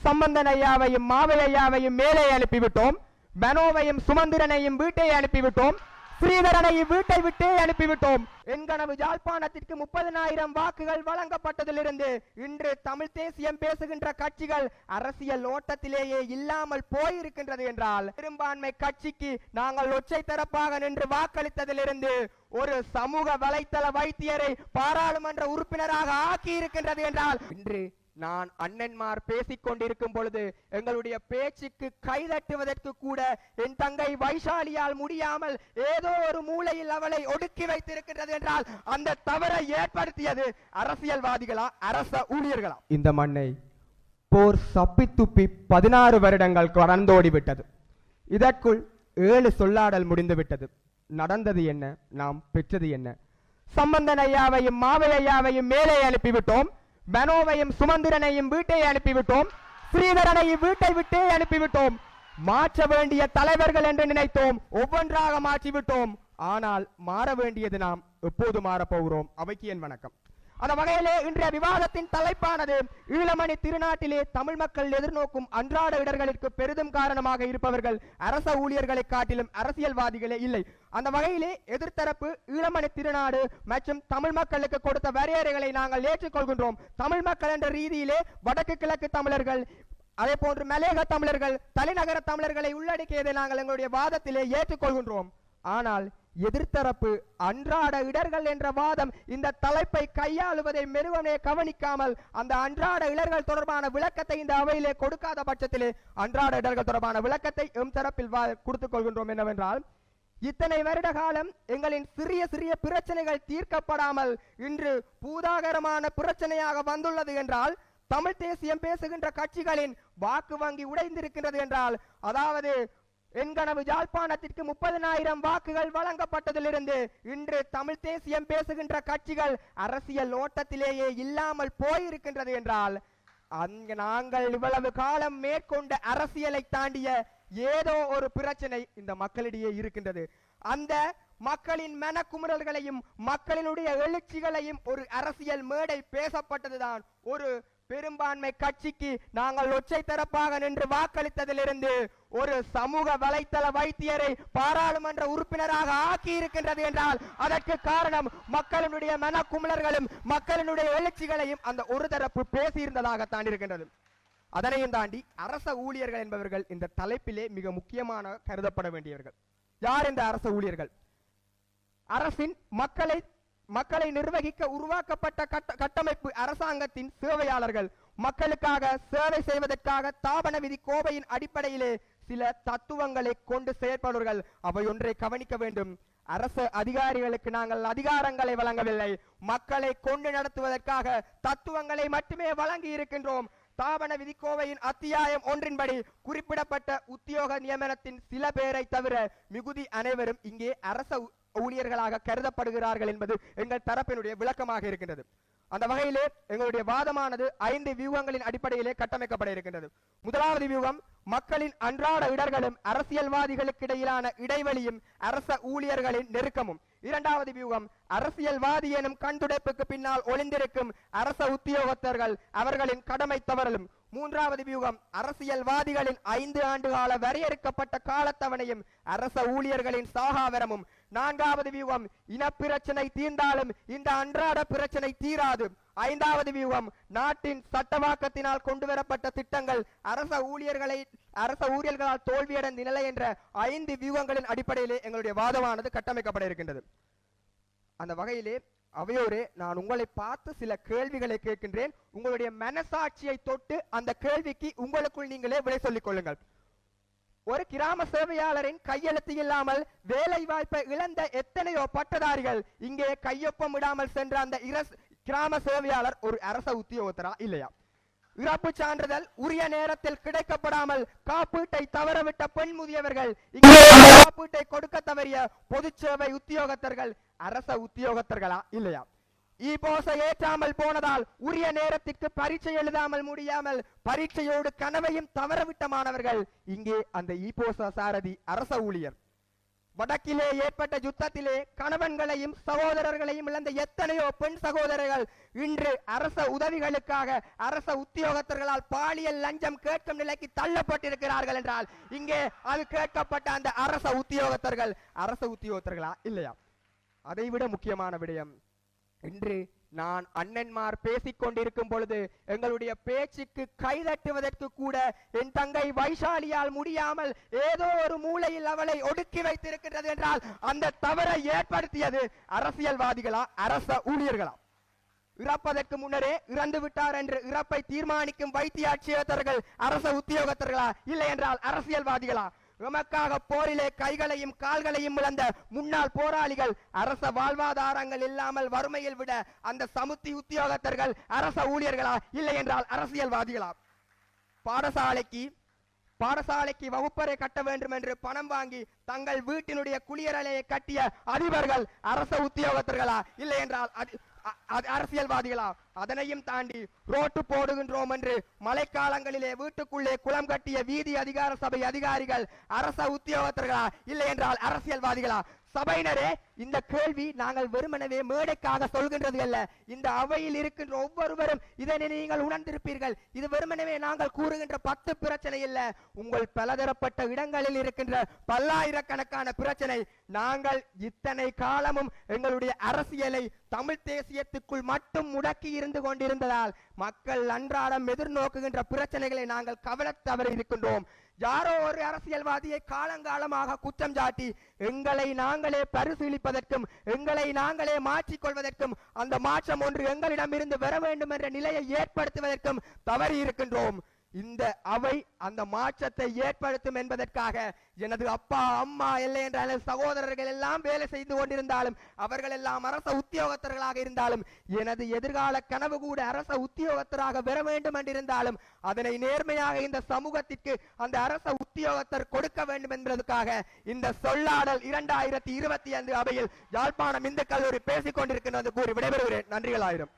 சம்பந்தன் ஐயாவையும் மாவை ஐயாவையும் மேலே அனுப்பிவிட்டோம். மனோவையும் சுமந்திரனையும் வீட்டை அனுப்பிவிட்டோம். ஸ்ரீதரனை வீட்டை விட்டே அனுப்பிவிட்டோம். என்கனவு யாழ்ப்பாணத்திற்கு 30,000 வாக்குகள் வழங்கப்பட்டதிலிருந்து இன்று தமிழ் தேசியம் பேசுகின்ற கட்சிகள் அரசியல் ஓட்டத்திலேயே இல்லாமல் போயிருக்கின்றது என்றால், பெரும்பான்மை கட்சிக்கு நாங்கள் ஒற்றை தரப்பாக நின்று வாக்களித்ததிலிருந்து ஒரு சமூக வலைத்தள வைத்தியரை பாராளுமன்ற உறுப்பினராக ஆக்கி இருக்கின்றது என்றால், இன்று நான் அண்ணன்மார் பேசிக் கொண்டிருக்கும் பொழுது எங்களுடைய பேச்சுக்கு கைதட்டுவதற்கு கூட என் தங்கை வைஷாலியால் முடியாமல் ஏதோ ஒரு மூலையில் அவளை ஒடுக்கி வைத்திருக்கிறது என்றால், அந்த தவறை ஏற்படுத்தியது அரசியல்வாதிகளா அரச ஊழியர்களா? இந்த மண்ணை போர் சப்பி துப்பி 16 வருடங்கள் கடந்தோடிவிட்டது. இதற்குள் 7 சொல்லாடல் முடிந்துவிட்டது. நடந்தது என்ன, நாம் பெற்றது என்ன? சம்பந்தன் ஐயாவையும் மாவை ஐயாவையும் மேலே அனுப்பிவிட்டோம். மனோவையும் சுமந்திரனையும் வீட்டை அனுப்பிவிட்டோம். ஸ்ரீதரனை வீட்டை விட்டே அனுப்பிவிட்டோம். மாற்ற வேண்டிய தலைவர்கள் என்று நினைத்தோம், ஒவ்வொன்றாக மாற்றிவிட்டோம். ஆனால் மாற வேண்டியது நாம் எப்போது மாறப்போகிறோம்? அவைக்கு என் வணக்கம். அந்த வகையிலே இன்றைய விவாதத்தின் தலைப்பானது ஈழமணி திருநாட்டிலே தமிழ் மக்கள் எதிர்நோக்கும் அன்றாட இடர்களுக்கு பெரிதும் காரணமாக இருப்பவர்கள் அரச ஊழியர்களை காட்டிலும் அரசியல்வாதிகளே இல்லை. அந்த வகையிலே எதிர்த்தரப்பு ஈழமணி திருநாடு மற்றும் தமிழ் மக்களுக்கு கொடுத்த வரையறைகளை நாங்கள் ஏற்றுக்கொள்கின்றோம். தமிழ் மக்கள் என்ற ரீதியிலே வடக்கு கிழக்கு தமிழர்கள், அதே போன்று மலையக தமிழர்கள், தலைநகர தமிழர்களை உள்ளடக்கியதை நாங்கள் எங்களுடைய வாதத்திலே ஏற்றுக்கொள்கின்றோம். ஆனால் எதிர்த்தரப்பு அன்றாட இடர்கள் என்ற வாதம் இந்த தலைப்பை கையாளுவதை மெருவனே கவனிக்காமல் அந்த அன்றாட இடர்கள் தொடர்பான விளக்கத்தை இந்த அவையிலே கொடுக்காத பட்சத்திலே அன்றாட இடர்கள் தொடர்பான விளக்கத்தை எம் தரப்பில் கொடுத்துக் கொள்கின்றோம். என்னவென்றால், இத்தனை வருட காலம் எங்களின் சிறிய சிறிய பிரச்சனைகள் தீர்க்கப்படாமல் இன்று பூதாகரமான பிரச்சனையாக வந்துள்ளது என்றால், தமிழ் தேசியம் பேசுகின்ற கட்சிகளின் வாக்கு வங்கி உடைந்திருக்கின்றது என்றால், அதாவது என்கனவு யாழ்ப்பாணத்திற்கு 30,000 வாக்குகள் வழங்கப்பட்டதிலிருந்து இன்று தமிழ் தேசியம் பேசுகின்ற கட்சிகள் அரசியல் ஓட்டத்திலேயே இல்லாமல் போயிருக்கின்றது என்றால், நாங்கள் இவ்வளவு காலம் மேற்கொண்ட அரசியலை தாண்டிய ஏதோ ஒரு பிரச்சனை இந்த மக்களிடையே இருக்கின்றது. அந்த மக்களின் மனக்குமுறல்களையும் மக்களினுடைய எழுச்சிகளையும் ஒரு அரசியல் மேடை பேசப்பட்டதுதான் ஒரு பெரும்பான்மை கட்சிக்கு நாங்கள் ஒற்றை தரப்பாக நின்று வாக்களித்ததிலிருந்து ஒரு சமூக வலைத்தள வைத்தியரை பாராளுமன்ற உறுப்பினராக ஆக்கி இருக்கின்றது என்றால், அதற்கு காரணம் மக்களினுடைய மனக்குமுறல்களும் மக்களினுடைய எழுச்சிகளையும் அந்த ஒரு தரப்பு பேசியிருந்ததாகத்தான் இருக்கின்றது. அதனையும் தாண்டி அரச ஊழியர்கள் என்பவர்கள் இந்த தலைப்பிலே மிக முக்கியமான கருதப்பட வேண்டியவர்கள். யார் இந்த அரச ஊழியர்கள்? அரசின் மக்களை நிர்வகிக்க உருவாக்கப்பட்ட கட்டமைப்பு அரசாங்கத்தின் சேவையாளர்கள். மக்களுக்காக சேவை செய்வதற்காக தாபன விதி கோவையின் அடிப்படையிலே சில தத்துவங்களை கொண்டு செயற்படுவர்கள். அவை ஒன்றை கவனிக்க வேண்டும். அரசு அதிகாரிகளுக்கு நாங்கள் அதிகாரங்களை வழங்கவில்லை, மக்களை கொண்டு நடத்துவதற்காக தத்துவங்களை மட்டுமே வழங்கி இருக்கின்றோம். தாபன விதிக்கோவையின் அத்தியாயம் 1 குறிப்பிடப்பட்ட உத்தியோக நியமனத்தின் சில பேரை தவிர மிகுதி அனைவரும் இங்கே அரச ஊழியர்களாக கருதப்படுகிறார்கள் என்பது எங்கள் தரப்பினுடைய விளக்கமாக இருக்கின்றது. அந்த வகையிலே எங்களுடைய வாதமானது 5 வியூகங்களின் அடிப்படையிலே கட்டமைக்கப்பட இருக்கின்றது. முதலாவது வியூகம், மக்களின் அன்றாட இடர்களும் அரசியல்வாதிகளுக்கு இடையிலான இடைவெளியும் அரச ஊழியர்களின் நெருக்கமும். இரண்டாவது வியூகம், அரசியல்வாதி எனும் கண்துடைப்புக்கு பின்னால் ஒளிந்திருக்கும் அரச உத்தியோகத்தர்கள் அவர்களின் கடமை தவறலும். மூன்றாவது வியூகம், அரசியல்வாதிகளின் 5 ஆண்டு கால வரையறுக்கப்பட்ட காலத்தவணையும் அரச ஊழியர்களின் சாகாவரமும். நான்காவது வியூகம், இனப்பிரச்சனை தீர்ந்தாலும் இந்த அன்றாட பிரச்சனை தீராது. ஐந்தாவது வியூகம், நாட்டின் சட்டவாக்கத்தினால் கொண்டு வரப்பட்ட திட்டங்கள் அரச ஊழியர்களால் தோல்வியடைந்த நிலை என்ற 5 வியூகங்களின் அடிப்படையிலே எங்களுடைய வாதமானது கட்டமைக்கப்பட இருக்கின்றது. அந்த வகையிலே அவையோரே நான் உங்களை பார்த்து சில கேள்விகளை கேட்கின்றேன். உங்களுடைய மனசாட்சியை தொட்டு அந்த கேள்விக்கு உங்களுக்குள் நீங்களே விடை சொல்லிக் கொள்ளுங்கள். ஒரு கிராம சேவையாளரின் கையெழுத்து இல்லாமல் வேலை வாய்ப்பை இழந்த எத்தனையோ பட்டதாரிகள் இங்கே கையொப்பம் விடாமல் சென்ற அந்த கிராம சேவையாளர் ஒரு அரச உத்தியோகத்தரா இல்லையா? இறப்பு சான்றிதழ் உரிய நேரத்தில் கிடைக்கப்படாமல் காப்பீட்டை தவறவிட்ட பெண் முதியவர்கள், இங்கே காப்பீட்டை கொடுக்க தவறிய பொது சேவை உத்தியோகத்தர்கள் அரச உத்தியோகத்தர்களா இல்லையா? ஈபோசை ஏற்றாமல் போனதால் உரிய நேரத்திற்கு பரீட்சை எழுதாமல் முடியாமல் பரீட்சையோடு கனவையும் தவறவிட்ட மாணவர்கள் இங்கே அந்த ஈபோச சாரதி அரச ஊழியர். வடக்கிலே ஏற்பட்ட யுத்தத்திலே கணவன்களையும் சகோதரர்களையும் இழந்த எத்தனையோ பெண் சகோதரர்கள் இன்று அரச உதவிகளுக்காக அரச உத்தியோகத்தர்களால் பாலியல் லஞ்சம் கேட்கும் நிலைக்கு தள்ளப்பட்டிருக்கிறார்கள் என்றால் இங்கே அது கேட்கப்பட்ட அந்த அரச உத்தியோகத்தர்களா இல்லையா? அதைவிட முக்கியமான விடயம், இன்று நான் அண்ணன்மார் பேசிக் கொண்டிருக்கும் பொழுது எங்களுடைய பேச்சுக்கு கைதட்டுவதற்கு கூட என் தங்கை வைஷாலியால் முடியாமல் ஏதோ ஒரு மூலையில் அவளை ஒடுக்கி வைத்திருக்கின்றது என்றால் அந்த தவறை ஏற்படுத்தியது அரசியல்வாதிகளா அரச ஊழியர்களா? இறப்பதற்கு முன்னரே இறந்து விட்டார் என்று இறப்பை தீர்மானிக்கும் வைத்தியாட்சியர்கள் அரச உத்தியோகத்தர்களா இல்லை என்றால் அரசியல்வாதிகளா? எமக்காக போரிலே கைகளையும் கால்களையும் இழந்த முன்னாள் போராளிகள் அரச வாழ்வாதாரங்கள் இல்லாமல் வறுமையில் விட அந்த சமுத்தி உத்தியோகத்தர்கள் அரச ஊழியர்களா இல்லை என்றால் அரசியல்வாதிகளா? பாடசாலைக்கு வகுப்பறை கட்ட வேண்டும் என்று பணம் வாங்கி தங்கள் வீட்டினுடைய குளியரலையை கட்டிய அதிபர்கள் அரச உத்தியோகத்தர்களா இல்லை என்றால் அரசியல்வாதிகளா? அதனையும் தாண்டி ரோட்டு போடுகின்றோம் என்று மழைக்காலங்களிலே வீட்டுக்குள்ளே குளம் கட்டிய வீதி அதிகார சபை அதிகாரிகள் அரச உத்தியோகத்தர்களா இல்லை என்றால் அரசியல்வாதிகளா? சபையினரே, இந்த கேள்வி நாங்கள் வெறுமனவே மேடைக்காக சொல்கின்றது அல்ல. இந்த அவையில் இருக்கின்ற ஒவ்வொருவரும் இதனை நீங்கள் உணர்ந்திருப்பீர்கள். இது வெறுமனவே நாங்கள் கூறுகின்ற 10 பிரச்சனை இல்ல, உங்கள் பலதரப்பட்ட இடங்களில் இருக்கின்ற பல்லாயிரக்கணக்கான பிரச்சனை. நாங்கள் இத்தனை காலமும் எங்களுடைய அரசியலை தமிழ் தேசியத்துக்குள் மட்டும் முடக்கி இருந்து கொண்டிருந்ததால் மக்கள் அன்றாடம் எதிர்நோக்குகின்ற பிரச்சனைகளை நாங்கள் கவலை தவறி இருக்கின்றோம். யாரோ ஒரு அரசியல்வாதியை காலங்காலமாக குற்றம் சாட்டி எங்களை நாங்களே பரிசீலிப்பதற்கும் எங்களை நாங்களே மாற்றிக் கொள்வதற்கும் அந்த மாற்றம் ஒன்று எங்களிடமிருந்து வர வேண்டும் என்ற நிலையை ஏற்படுத்துவதற்கும் தவறி இருக்கின்றோம். இந்த அவை அந்த மாற்றத்தை ஏற்படுத்தும் என்பதற்காக எனது அப்பா அம்மா இல்லை என்ற சகோதரர்கள் எல்லாம் வேலை செய்து கொண்டிருந்தாலும் அவர்கள் எல்லாம் அரச உத்தியோகத்தர்களாக இருந்தாலும் எனது எதிர்கால கனவு கூட அரச உத்தியோகத்தராக வர வேண்டும் என்றிருந்தாலும் அதனை நேர்மையாக இந்த சமூகத்திற்கு அந்த அரச உத்தியோகத்தர் கொடுக்க வேண்டும் என்பதற்காக இந்த சொல்லாடல் 2025 அவையில் யாழ்ப்பாணம் இந்து கல்லூரி பேசிக் கொண்டிருக்கின்றது கூறி விடைபெறுகிறேன். நன்றிகள் ஆயிரம்.